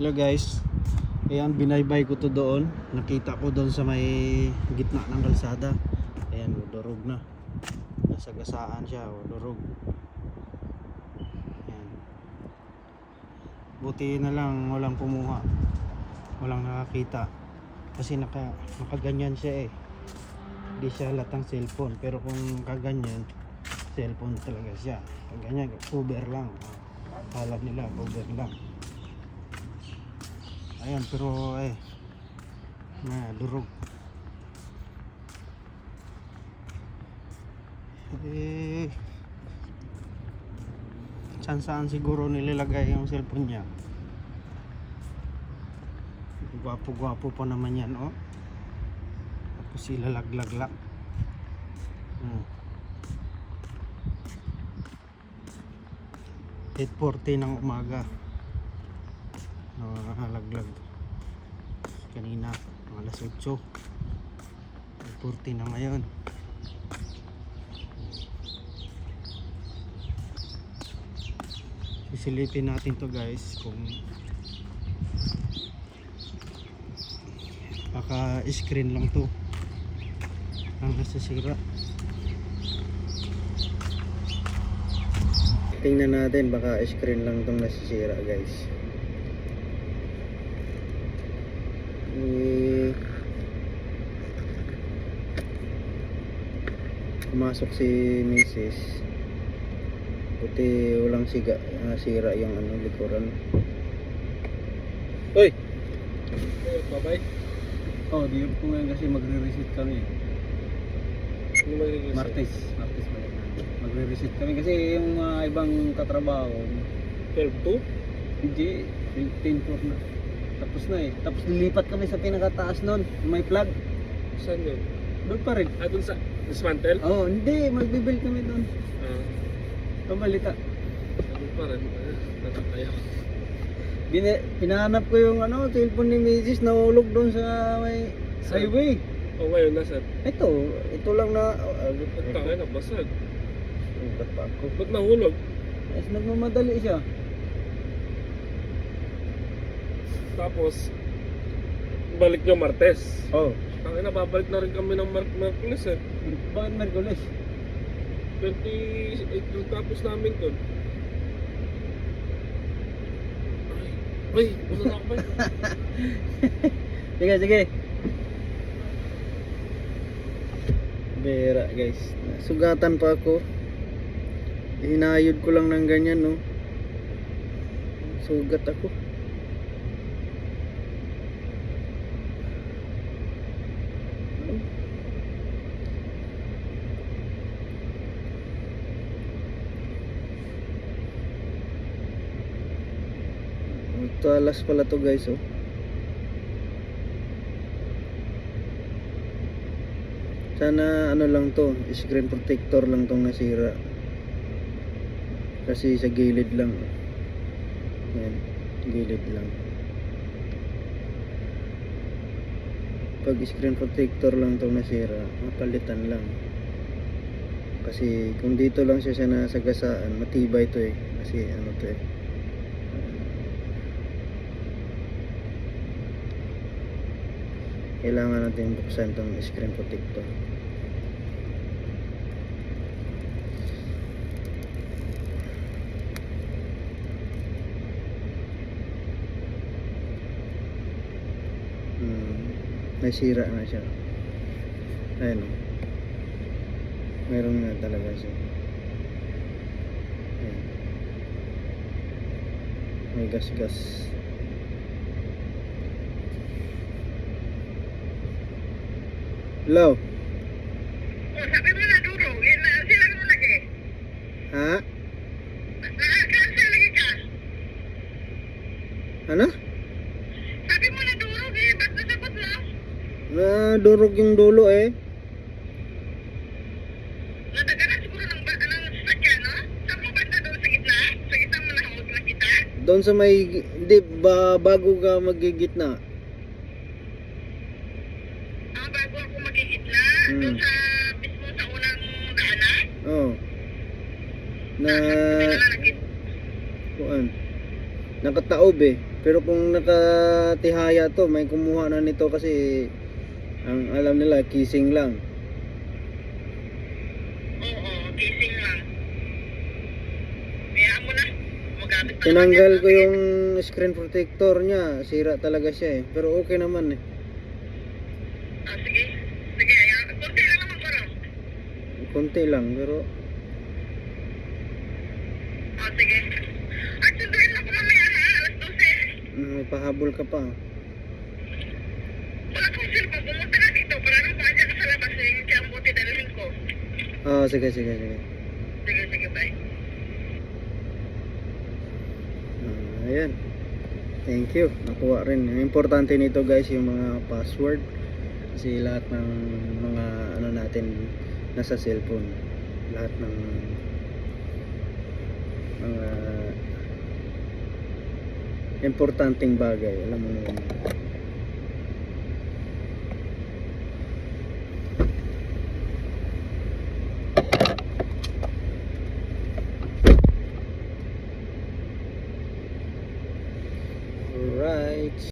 Hello guys, ayan binaybay ko to doon. Nakita ko doon sa may gitna ng kalsada. Ayan, durog na. Nasagasaan siya, durog. Ayan. Buti na lang walang kumuha, walang nakakita. Kasi nakaganyan siya eh. Hindi siya latang cellphone. Pero kung kaganyan, cellphone talaga siya. Kaganyan, cover lang. Kala nila cover lang. Ayan, pero durog. Saan siguro nilalagay yung cellphone niya. Gwapo pa naman yan, oh. Tapos ilalaglag lang. 8:40 ng umaga. Nalaglag kanina mga alas 8, 8:40 na ngayon. Sisilipin natin to guys, kung baka screen lang to ang nasisira. Tingnan natin, baka screen lang tong nasisira guys. Pumasok si Mrs. Buti walang sira yung likuran. Uy! Bye-bye. Oh, di po ngayon kasi magre-reset kami. Martes magre-reset kami kasi yung ibang katrabaho 12-2? hindi, 10-4 na. Tapos na eh. Tapos lilipat kami sa pinakataas nun, may plug. Saan yun? Doon pa rin. Doon sa dismantle? Oh, hindi, magbibuild kami doon. Pamalita. Doon pa rin. Natataya. Pinahanap ko yung cellphone ni Mrs. nahulog doon sa may highway. O ngayon, nasaan? Ito lang na Tangay na, basag. Ugat pa ako. Ba't nahulog? Yes, nagmamadali siya. Tapos, balik nyo Martes. Oh. Tangay na, babalik na rin kami ng Merkulis eh. Bakit Merkulis? 28 yung tapos namin doon. Ay, wala na ako ba? Sige. Bera guys. Sugatan pa ako. Hinayod ko lang ng ganyan, no. Sugat ako. Talas pala to guys, oh. Sana lang to, screen protector lang tong nasira. Kasi sa gilid lang. Yan, gilid lang. Pag screen protector lang tong nasira, mapalitan lang. Kasi kung dito lang siya nasagasaan, matibay to eh. Kasi to eh. Kailangan natin buksan tong screen protector. May sira na siya. Ayun, meron na talaga siya. Ayan. May gas. Hello? Sabi mo na durog, sila mo lagi. Ha? Naka-cancel lagi ka. Ano? Sabi mo na durog ba't nasagot mo? Durog yung dulo eh. Nadaganan siguro ng sasakyan, no? Saan mo ba na doon sa gitna? Sa gitna mo nahamog na kita? Doon sa may, hindi ba bago ka magigitna? Bago ako magigitna, doon sa mismo sa unang daanan? Oh. Na kuan. Nakataob eh. Pero kung nakatihaya to, may kumuha na nito kasi ang alam nila kissing lang. Oo, gising lang. Hayaan mo na. Magamit pa Tinanggal naman ko yan. yung screen protector niya, sira talaga siya eh. Pero okay naman eh. Ah, sige. Sige, hayaan. Kunti lang naman parang. Konti lang pero Ah, sige. At sunduin ako mamaya ha, alas 12. may pahabol ka pa. Wala kong cellphone. Pumunta ka dito para nang paandyan ka sa labas. Yung kaya ang buti dalhin ko. Ah, sige. Sige, bye. Ayan. Thank you. Nakuha rin. Ang importante nito guys yung mga password. Kasi lahat ng mga ano natin nasa cellphone. Lahat ng mga importanteng bagay. Alam mo na yun. Alright.